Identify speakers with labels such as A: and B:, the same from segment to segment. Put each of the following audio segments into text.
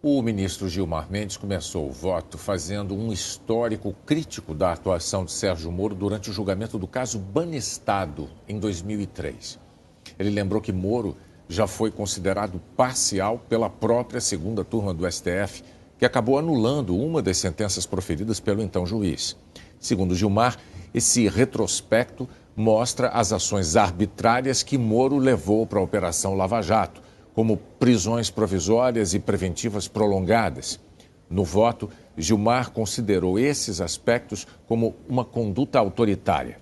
A: O ministro Gilmar Mendes começou o voto fazendo um histórico crítico da atuação de Sérgio Moro durante o julgamento do caso Banestado, em 2003. Ele lembrou que Moro já foi considerado parcial pela própria segunda turma do STF, que acabou anulando uma das sentenças proferidas pelo então juiz. Segundo Gilmar, esse retrospecto mostra as ações arbitrárias que Moro levou para a Operação Lava Jato, como prisões provisórias e preventivas prolongadas. No voto, Gilmar considerou esses aspectos como uma conduta autoritária.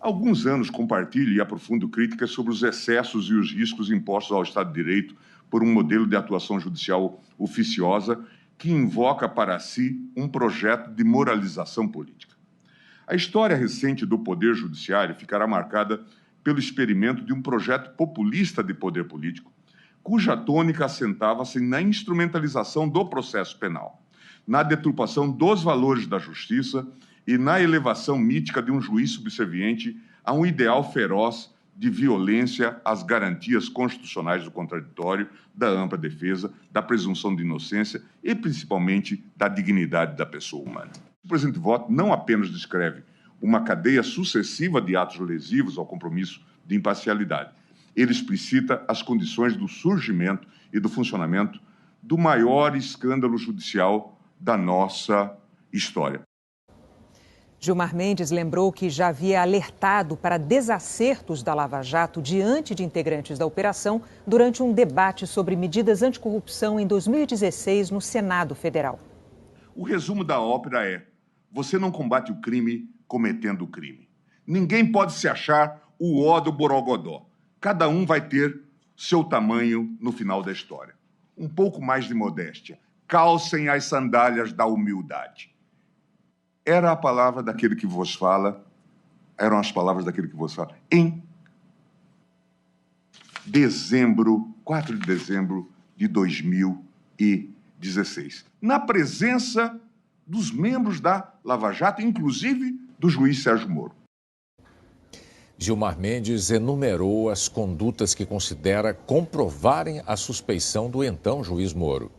B: Há alguns anos compartilho e aprofundo críticas sobre os excessos e os riscos impostos ao Estado de Direito por um modelo de atuação judicial oficiosa que invoca para si um projeto de moralização política. A história recente do Poder Judiciário ficará marcada pelo experimento de um projeto populista de poder político, cuja tônica assentava-se na instrumentalização do processo penal, na deturpação dos valores da justiça e na elevação mítica de um juiz subserviente a um ideal feroz de violência às garantias constitucionais do contraditório, da ampla defesa, da presunção de inocência e, principalmente, da dignidade da pessoa humana. O presente voto não apenas descreve uma cadeia sucessiva de atos lesivos ao compromisso de imparcialidade, ele explicita as condições do surgimento e do funcionamento do maior escândalo judicial da nossa história.
C: Gilmar Mendes lembrou que já havia alertado para desacertos da Lava Jato diante de integrantes da operação durante um debate sobre medidas anticorrupção em 2016 no Senado Federal.
B: O resumo da ópera é: você não combate o crime cometendo o crime. Ninguém pode se achar o ó do Borogodó. Cada um vai ter seu tamanho no final da história. Um pouco mais de modéstia. Calcem as sandálias da humildade. Era a palavra daquele que vos fala, eram as palavras daquele que vos fala, em dezembro, 4 de dezembro de 2016. Na presença dos membros da Lava Jato, inclusive do juiz Sérgio Moro.
A: Gilmar Mendes enumerou as condutas que considera comprovarem a suspeição do então juiz Moro.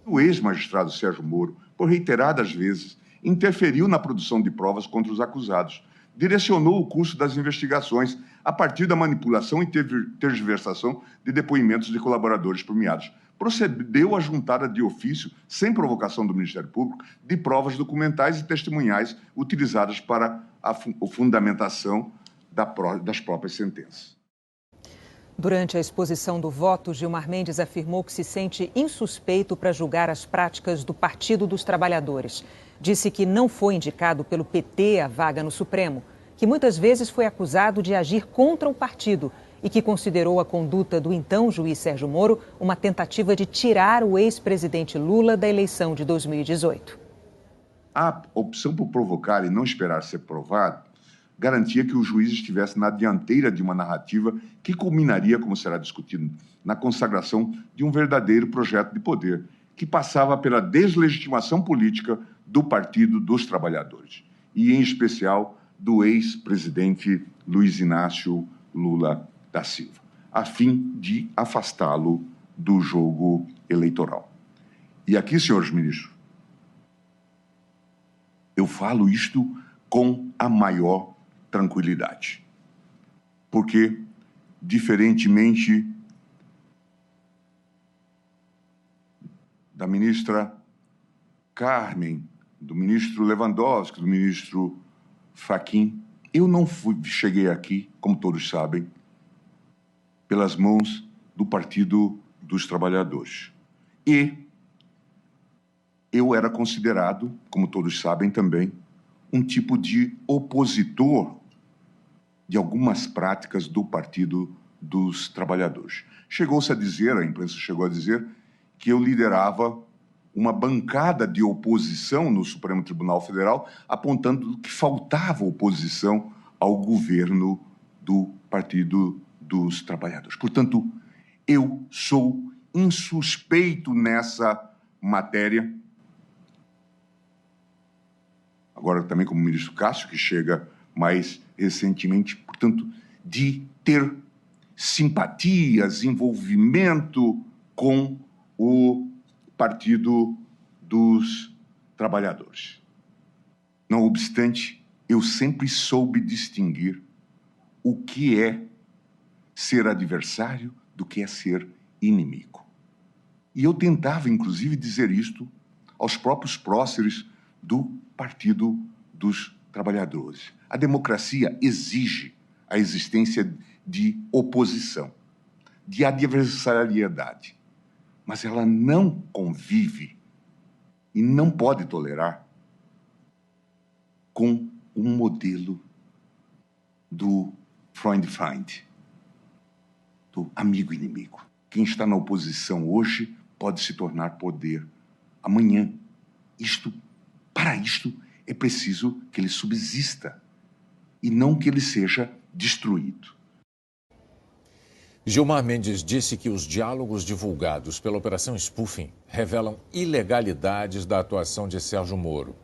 B: O ex-magistrado Sérgio Moro, por reiteradas vezes, interferiu na produção de provas contra os acusados, direcionou o curso das investigações a partir da manipulação e tergiversação de depoimentos de colaboradores premiados. Procedeu à juntada de ofício, sem provocação do Ministério Público, de provas documentais e testemunhais utilizadas para a fundamentação das próprias sentenças.
C: Durante a exposição do voto, Gilmar Mendes afirmou que se sente insuspeito para julgar as práticas do Partido dos Trabalhadores. Disse que não foi indicado pelo PT a vaga no Supremo, que muitas vezes foi acusado de agir contra o partido e que considerou a conduta do então juiz Sérgio Moro uma tentativa de tirar o ex-presidente Lula da eleição de 2018.
B: A opção por provocar e não esperar ser provado garantia que o juiz estivesse na dianteira de uma narrativa que culminaria, como será discutido, na consagração de um verdadeiro projeto de poder, que passava pela deslegitimação política do Partido dos Trabalhadores, e, em especial, do ex-presidente Luiz Inácio Lula da Silva, a fim de afastá-lo do jogo eleitoral. E aqui, senhores ministros, eu falo isto com a maior tranquilidade. Porque, diferentemente da ministra Carmen, do ministro Lewandowski, do ministro Fachin, eu não cheguei aqui, como todos sabem, pelas mãos do Partido dos Trabalhadores. E eu era considerado, como todos sabem também, um tipo de opositor de algumas práticas do Partido dos Trabalhadores. Chegou-se a dizer, a imprensa chegou a dizer, que eu liderava uma bancada de oposição no Supremo Tribunal Federal, apontando que faltava oposição ao governo do Partido dos Trabalhadores. Portanto, eu sou insuspeito nessa matéria. Agora também como ministro Cássio, que chega mais recentemente, portanto, de ter simpatias, envolvimento com o Partido dos Trabalhadores. Não obstante, eu sempre soube distinguir o que é ser adversário do que é ser inimigo. E eu tentava, inclusive, dizer isto aos próprios próceres do Partido dos Trabalhadores. A democracia exige a existência de oposição, de adversariedade, mas ela não convive e não pode tolerar com um modelo do Freund-Feind, do amigo-inimigo. Quem está na oposição hoje pode se tornar poder amanhã. Para isto, é preciso que ele subsista e não que ele seja destruído.
A: Gilmar Mendes disse que os diálogos divulgados pela Operação Spoofing revelam ilegalidades da atuação de Sérgio Moro.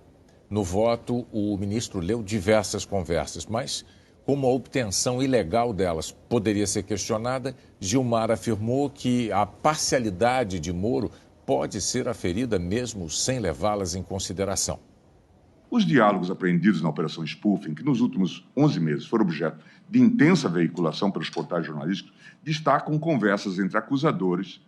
A: No voto, o ministro leu diversas conversas, mas como a obtenção ilegal delas poderia ser questionada, Gilmar afirmou que a parcialidade de Moro pode ser aferida mesmo sem levá-las em consideração.
B: Os diálogos apreendidos na Operação Spoofing, que nos últimos 11 meses foram objeto de intensa veiculação pelos portais jornalísticos, destacam conversas entre acusadores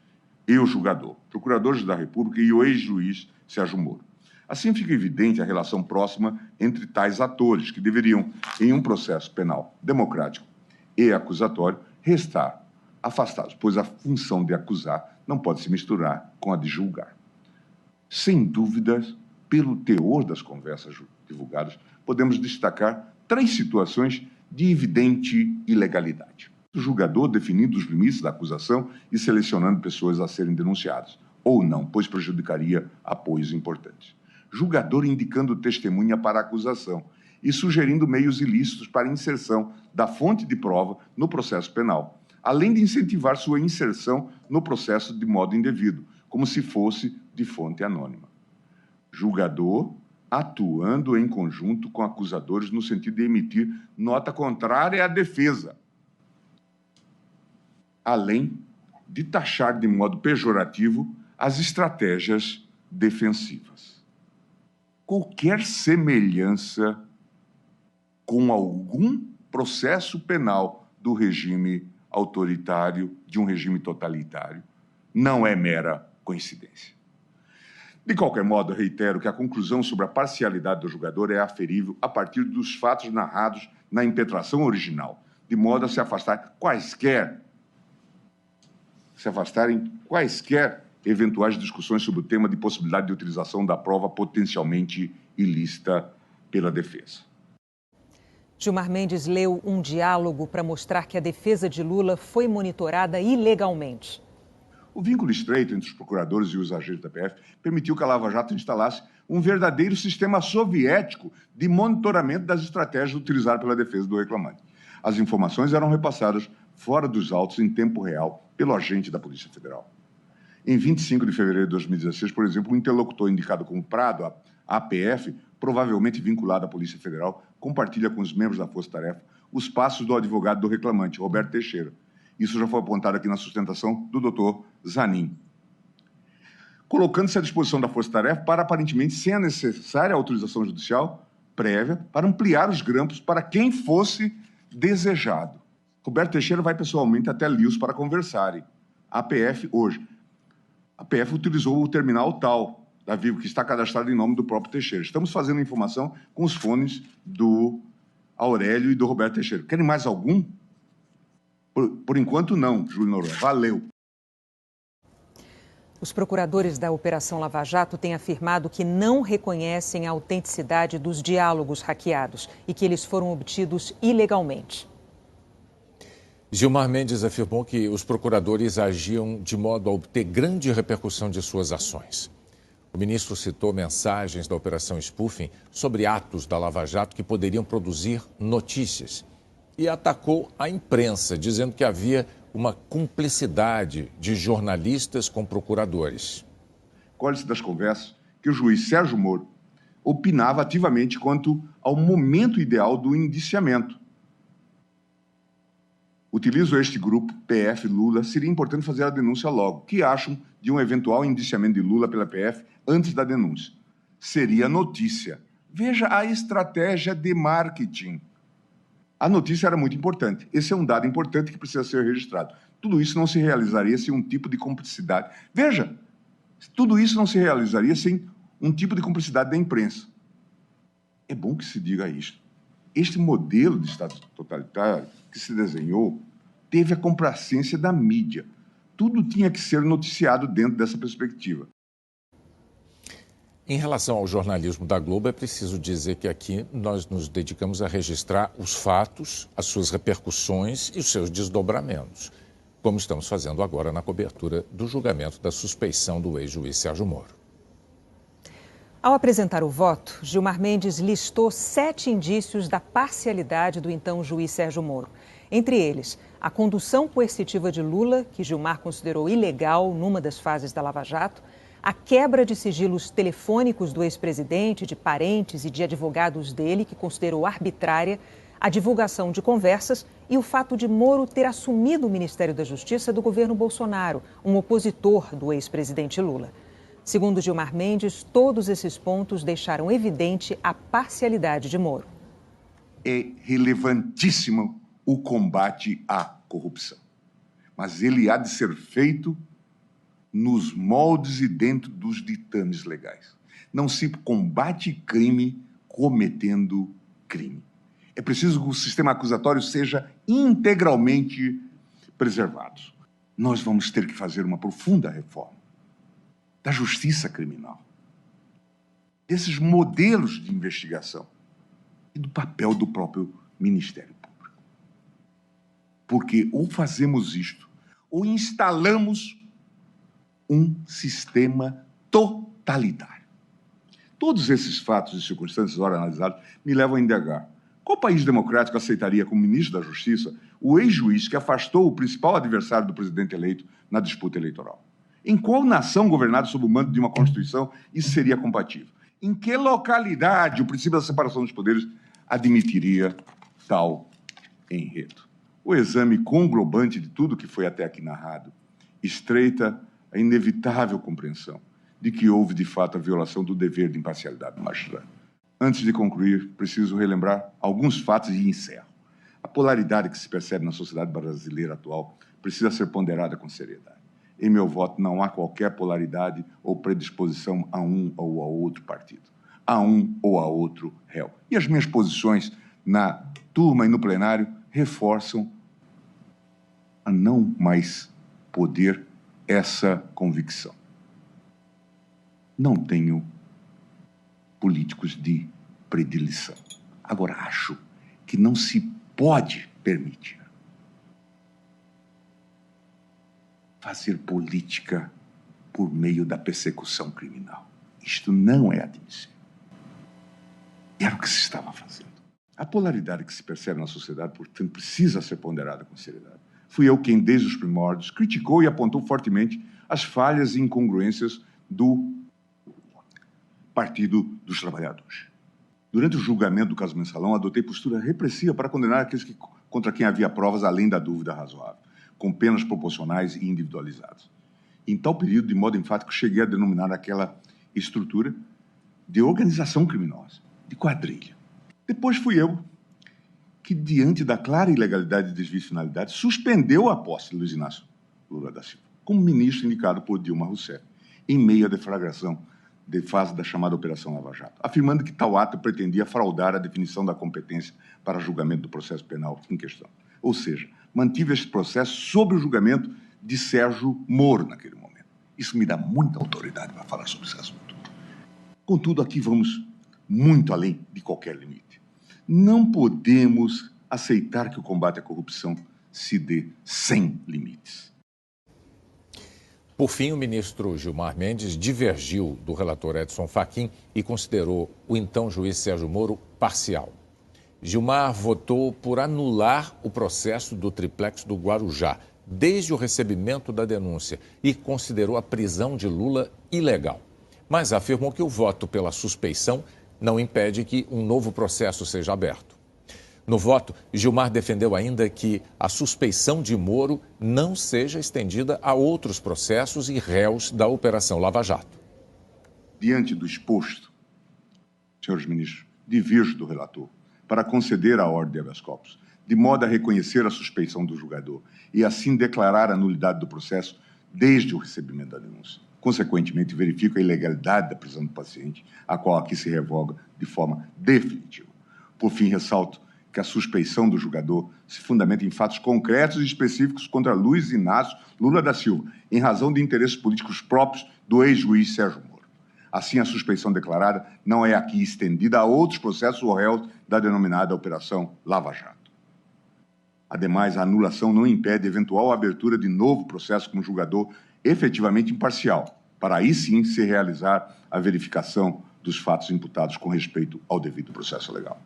B: e o julgador, procuradores da República e o ex-juiz Sérgio Moro. Assim fica evidente a relação próxima entre tais atores, que deveriam, em um processo penal democrático e acusatório, restar afastados, pois a função de acusar não pode se misturar com a de julgar. Sem dúvidas, pelo teor das conversas divulgadas, podemos destacar 3 situações de evidente ilegalidade. O julgador definindo os limites da acusação e selecionando pessoas a serem denunciadas, ou não, pois prejudicaria apoios importantes. Julgador indicando testemunha para a acusação e sugerindo meios ilícitos para inserção da fonte de prova no processo penal, além de incentivar sua inserção no processo de modo indevido, como se fosse de fonte anônima. Julgador atuando em conjunto com acusadores no sentido de emitir nota contrária à defesa, além de taxar de modo pejorativo as estratégias defensivas. Qualquer semelhança com algum processo penal do regime autoritário, de um regime totalitário, não é mera coincidência. De qualquer modo, reitero que a conclusão sobre a parcialidade do julgador é aferível a partir dos fatos narrados na impetração original, de modo a se afastarem quaisquer eventuais discussões sobre o tema de possibilidade de utilização da prova potencialmente ilícita pela defesa.
C: Gilmar Mendes leu um diálogo para mostrar que a defesa de Lula foi monitorada ilegalmente.
B: O vínculo estreito entre os procuradores e os agentes da PF permitiu que a Lava Jato instalasse um verdadeiro sistema soviético de monitoramento das estratégias utilizadas pela defesa do reclamante. As informações eram repassadas fora dos autos em tempo real pelo agente da Polícia Federal. Em 25 de fevereiro de 2016, por exemplo, um interlocutor indicado como Prado, a APF, provavelmente vinculado à Polícia Federal, compartilha com os membros da Força Tarefa os passos do advogado do reclamante, Roberto Teixeira. Isso já foi apontado aqui na sustentação do Dr. Zanin. Colocando-se à disposição da Força Tarefa para, aparentemente, sem a necessária autorização judicial prévia, para ampliar os grampos para quem fosse desejado. Roberto Teixeira vai pessoalmente até Lios para conversarem. A APF hoje. A APF utilizou o terminal tal da Vivo, que está cadastrado em nome do próprio Teixeira. Estamos fazendo a informação com os fones do Aurélio e do Roberto Teixeira. Querem mais algum? Por enquanto, não, Júlio Noronha. Valeu.
C: Os procuradores da Operação Lava Jato têm afirmado que não reconhecem a autenticidade dos diálogos hackeados e que eles foram obtidos ilegalmente.
A: Gilmar Mendes afirmou que os procuradores agiam de modo a obter grande repercussão de suas ações. O ministro citou mensagens da Operação Spoofing sobre atos da Lava Jato que poderiam produzir notícias e atacou a imprensa, dizendo que havia uma cumplicidade de jornalistas com procuradores.
B: Colhe-se das conversas que o juiz Sérgio Moro opinava ativamente quanto ao momento ideal do indiciamento. Utilizo este grupo, PF Lula, seria importante fazer a denúncia logo. O que acham de um eventual indiciamento de Lula pela PF antes da denúncia? Seria notícia. Veja a estratégia de marketing. A notícia era muito importante. Esse é um dado importante que precisa ser registrado. Tudo isso não se realizaria sem um tipo de cumplicidade. Veja, tudo isso não se realizaria sem um tipo de cumplicidade da imprensa. É bom que se diga isso. Este modelo de Estado totalitário que se desenhou teve a complacência da mídia. Tudo tinha que ser noticiado dentro dessa perspectiva.
A: Em relação ao jornalismo da Globo, é preciso dizer que aqui nós nos dedicamos a registrar os fatos, as suas repercussões e os seus desdobramentos, como estamos fazendo agora na cobertura do julgamento da suspeição do ex-juiz Sérgio Moro.
C: Ao apresentar o voto, Gilmar Mendes listou 7 indícios da parcialidade do então juiz Sérgio Moro. Entre eles, a condução coercitiva de Lula, que Gilmar considerou ilegal numa das fases da Lava Jato, a quebra de sigilos telefônicos do ex-presidente, de parentes e de advogados dele, que considerou arbitrária, a divulgação de conversas e o fato de Moro ter assumido o Ministério da Justiça do governo Bolsonaro, um opositor do ex-presidente Lula. Segundo Gilmar Mendes, todos esses pontos deixaram evidente a parcialidade de Moro.
B: É relevantíssimo o combate à corrupção, mas ele há de ser feito nos moldes e dentro dos ditames legais. Não se combate crime cometendo crime. É preciso que o sistema acusatório seja integralmente preservado. Nós vamos ter que fazer uma profunda reforma da justiça criminal, desses modelos de investigação e do papel do próprio Ministério Público. Porque ou fazemos isto, ou instalamos um sistema totalitário. Todos esses fatos e circunstâncias, ora analisados, me levam a indagar. Qual país democrático aceitaria como ministro da Justiça o ex-juiz que afastou o principal adversário do presidente eleito na disputa eleitoral? Em qual nação governada sob o manto de uma Constituição isso seria compatível? Em que localidade o princípio da separação dos poderes admitiria tal enredo? O exame conglobante de tudo que foi até aqui narrado estreita a inevitável compreensão de que houve, de fato, a violação do dever de imparcialidade do magistrado. Antes de concluir, preciso relembrar alguns fatos e encerro. A polaridade que se percebe na sociedade brasileira atual precisa ser ponderada com seriedade. Em meu voto, não há qualquer polaridade ou predisposição a um ou a outro partido, a um ou a outro réu. E as minhas posições na turma e no plenário reforçam a não mais poder essa convicção. Não tenho políticos de predileção. Agora, acho que não se pode permitir fazer política por meio da persecução criminal. Isto não é admissível. Era o que se estava fazendo. A polaridade que se percebe na sociedade, portanto, precisa ser ponderada com seriedade. Fui eu quem, desde os primórdios, criticou e apontou fortemente as falhas e incongruências do Partido dos Trabalhadores. Durante o julgamento do caso Mensalão, adotei postura repressiva para condenar aqueles contra quem havia provas além da dúvida razoável, com penas proporcionais e individualizadas. Em tal período, de modo enfático, cheguei a denominar aquela estrutura de organização criminosa, de quadrilha. Depois fui eu que, diante da clara ilegalidade e desvio de finalidade, suspendeu a posse de Luiz Inácio Lula da Silva, como ministro indicado por Dilma Rousseff, em meio à deflagração de fase da chamada Operação Lava Jato, afirmando que tal ato pretendia fraudar a definição da competência para julgamento do processo penal em questão. Ou seja, mantive este processo sob o julgamento de Sérgio Moro naquele momento. Isso me dá muita autoridade para falar sobre esse assunto. Contudo, aqui vamos muito além de qualquer limite. Não podemos aceitar que o combate à corrupção se dê sem limites.
A: Por fim, o ministro Gilmar Mendes divergiu do relator Edson Fachin e considerou o então juiz Sérgio Moro parcial. Gilmar votou por anular o processo do triplex do Guarujá, desde o recebimento da denúncia, e considerou a prisão de Lula ilegal. Mas afirmou que o voto pela suspeição não impede que um novo processo seja aberto. No voto, Gilmar defendeu ainda que a suspeição de Moro não seja estendida a outros processos e réus da Operação Lava Jato.
B: Diante do exposto, senhores ministros, diverjo do relator para conceder a ordem de habeas corpus, de modo a reconhecer a suspeição do julgador e assim declarar a nulidade do processo desde o recebimento da denúncia. Consequentemente, verifico a ilegalidade da prisão do paciente, a qual aqui se revoga de forma definitiva. Por fim, ressalto que a suspeição do julgador se fundamenta em fatos concretos e específicos contra Luiz Inácio Lula da Silva, em razão de interesses políticos próprios do ex-juiz Sérgio Moro. Assim, a suspeição declarada não é aqui estendida a outros processos ou réus da denominada Operação Lava Jato. Ademais, a anulação não impede eventual abertura de novo processo com um julgador efetivamente imparcial, para aí sim se realizar a verificação dos fatos imputados com respeito ao devido processo legal.